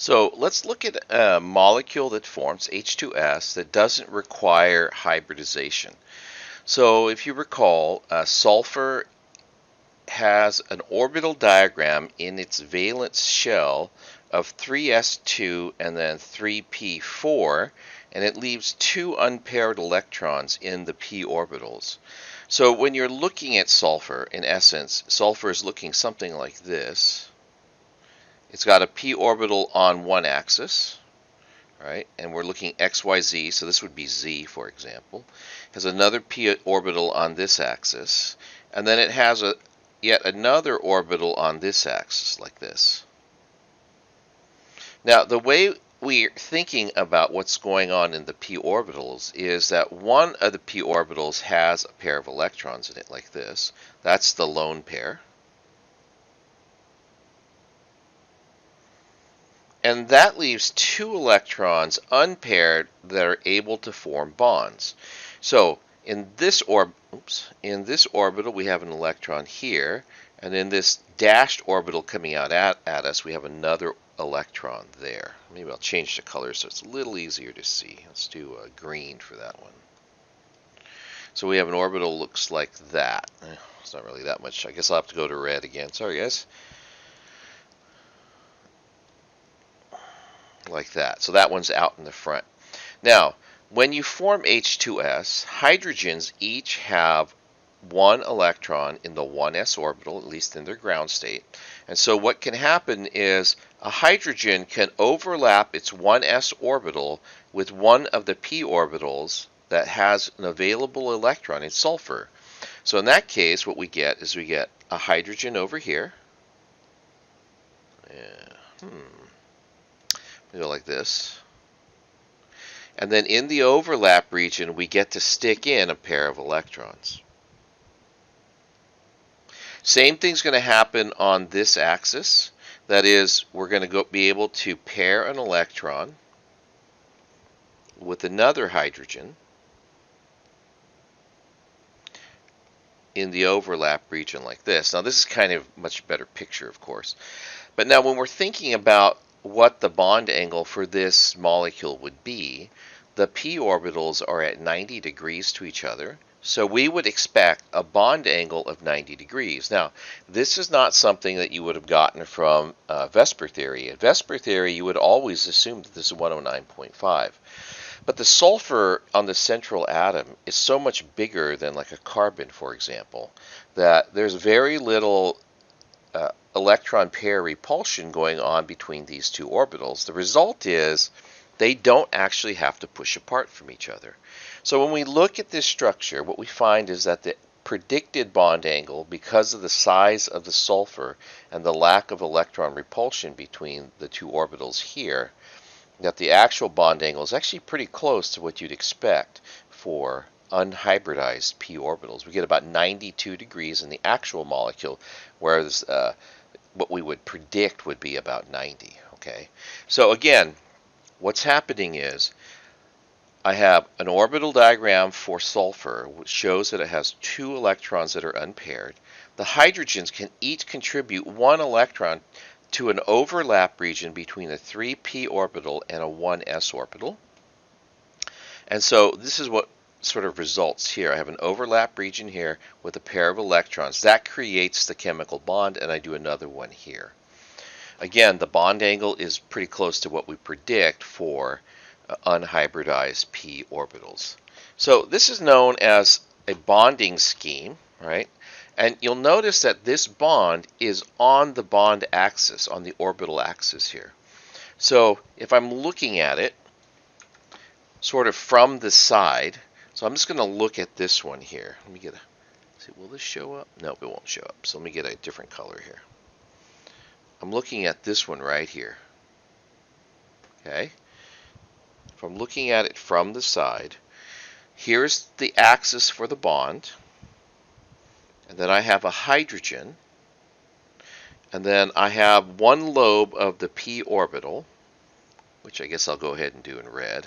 So let's look at a molecule that forms H2S that doesn't require hybridization. So if you recall, sulfur has an orbital diagram in its valence shell of 3s2 and then 3p4, and it leaves two unpaired electrons in the p orbitals. So when you're looking at sulfur, in essence, sulfur is looking something like this. It's got a p orbital on one axis, right? And we're looking XYZ, so this would be Z, for example. It has another p orbital on this axis, and then it has yet another orbital on this axis, like this. Now, the way we're thinking about what's going on in the p orbitals is that one of the p orbitals has a pair of electrons in it, like this. That's the lone pair. And that leaves two electrons unpaired that are able to form bonds. So in this orbital, we have an electron here, and in this dashed orbital coming out at us, we have another electron there. Maybe I'll change the color so it's a little easier to see. Let's do green for that one. So we have an orbital looks like that. It's not really that much. I guess I'll have to go to red again. Sorry, guys. Like that. So that one's out in the front. Now, when you form H2S, hydrogens each have one electron in the 1s orbital, at least in their ground state. And so what can happen is a hydrogen can overlap its 1s orbital with one of the p orbitals that has an available electron in sulfur. So in that case, what we get is we get a hydrogen over here. We go like this. And then in the overlap region, we get to stick in a pair of electrons. Same thing's going to happen on this axis. That is, we're going to be able to pair an electron with another hydrogen in the overlap region like this. Now, this is kind of a much better picture, of course. But now when we're thinking about what the bond angle for this molecule would be, the p orbitals are at 90 degrees to each other. So we would expect a bond angle of 90 degrees. Now, this is not something that you would have gotten from Vesper theory. In Vesper theory, you would always assume that this is 109.5. But the sulfur on the central atom is so much bigger than like a carbon, for example, that there's very little electron pair repulsion going on between these two orbitals. The result is they don't actually have to push apart from each other. So when we look at this structure, what we find is that the predicted bond angle, because of the size of the sulfur and the lack of electron repulsion between the two orbitals here, that the actual bond angle is actually pretty close to what you'd expect for unhybridized p orbitals. We get about 92 degrees in the actual molecule, whereas what we would predict would be about 90. Okay, so again, what's happening is I have an orbital diagram for sulfur, which shows that it has two electrons that are unpaired. The hydrogens can each contribute one electron to an overlap region between a 3p orbital and a 1s orbital. And so this is what sort of results here. I have an overlap region here with a pair of electrons. That creates the chemical bond, and I do another one here. Again, the bond angle is pretty close to what we predict for unhybridized p orbitals. So this is known as a bonding scheme, right? And you'll notice that this bond is on the bond axis, on the orbital axis here. So if I'm looking at it sort of from the side, so I'm just going to look at this one here. Let me get a, see, will this show up? No, it won't show up. So let me get a different color here. I'm looking at this one right here. Okay? If I'm looking at it from the side, here's the axis for the bond. And then I have a hydrogen. And then I have one lobe of the p orbital, which I guess I'll go ahead and do in red,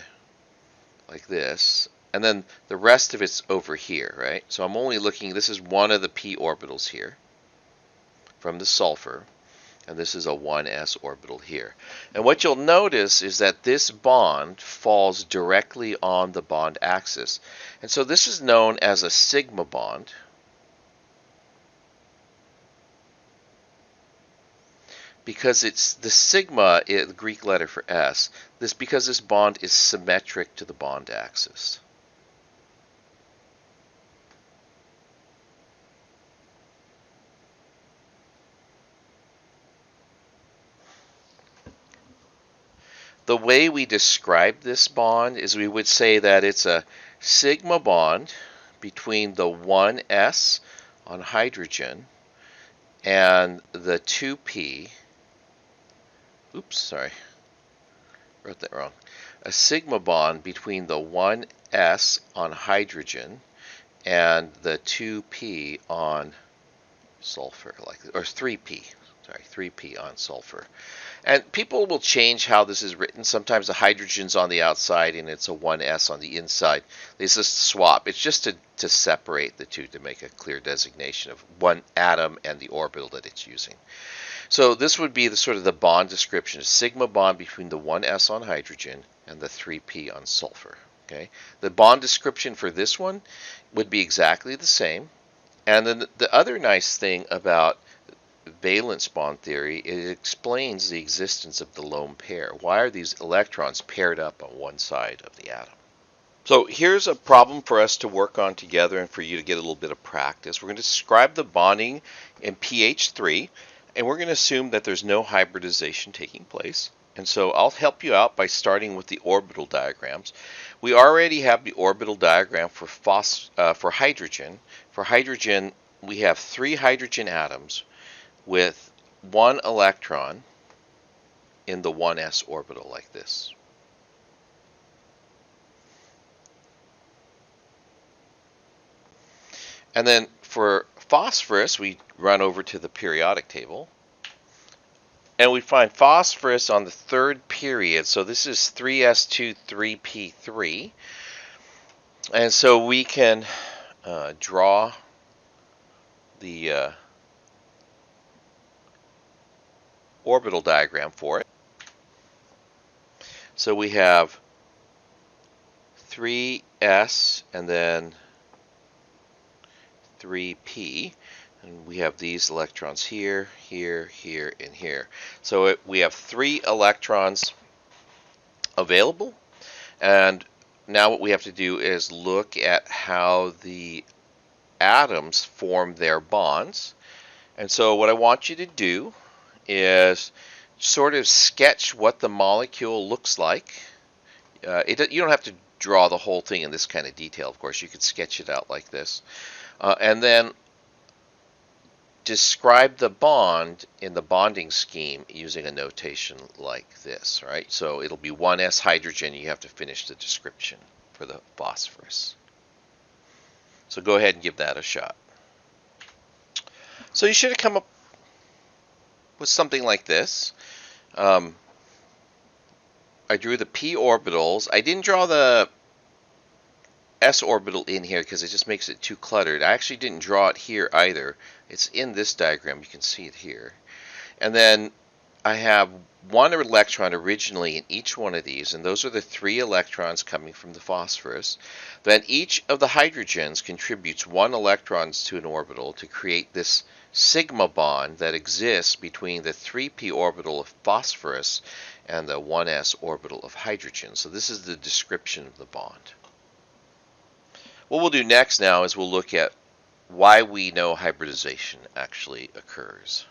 like this. And then the rest of it's over here, right? So I'm only looking, this is one of the p orbitals here from the sulfur. and this is a 1s orbital here. And what you'll notice is that this bond falls directly on the bond axis. And so this is known as a sigma bond. Because it's the sigma, the Greek letter for S, because this bond is symmetric to the bond axis. The way we describe this bond is we would say that it's a sigma bond between the 1s on hydrogen and the 2p. Oops, sorry. Wrote that wrong. A sigma bond between the 1s on hydrogen and the 2p on sulfur, or 3p. Sorry, 3p on sulfur. And people will change how this is written. Sometimes the hydrogen's on the outside and it's a 1s on the inside. They just swap. It's just to separate the two, to make a clear designation of one atom and the orbital that it's using. So this would be the sort of the bond description, a sigma bond between the 1s on hydrogen and the 3p on sulfur. Okay? The bond description for this one would be exactly the same. And then the other nice thing about valence bond theory, it explains the existence of the lone pair. Why are these electrons paired up on one side of the atom? So here's a problem for us to work on together and for you to get a little bit of practice. We're going to describe the bonding in pH 3, and we're going to assume that there's no hybridization taking place. And so I'll help you out by starting with the orbital diagrams. We already have the orbital diagram for hydrogen. For hydrogen, we have 3 hydrogen atoms with 1 electron in the 1s orbital like this. And then for phosphorus, we run over to the periodic table. And we find phosphorus on the 3rd period. So this is 3s2, 3p3. And so we can draw the orbital diagram for it. So we have 3s and then 3p, and we have these electrons here, here, here, and here. So we have 3 electrons available, and now what we have to do is look at how the atoms form their bonds. And so what I want you to do is sort of sketch what the molecule looks like. You don't have to draw the whole thing in this kind of detail, of course. You could sketch it out like this. And then describe the bond in the bonding scheme using a notation like this, right? So it'll be 1s hydrogen. You have to finish the description for the phosphorus. So go ahead and give that a shot. So you should have come up with something like this. I drew the p orbitals. I didn't draw the s orbital in here because it just makes it too cluttered. I actually didn't draw it here either. It's in this diagram. You can see it here. And then I have 1 electron originally in each one of these, and those are the 3 electrons coming from the phosphorus. Then each of the hydrogens contributes 1 electron to an orbital to create this sigma bond that exists between the 3p orbital of phosphorus and the 1s orbital of hydrogen. So this is the description of the bond. What we'll do next now is we'll look at why we know hybridization actually occurs.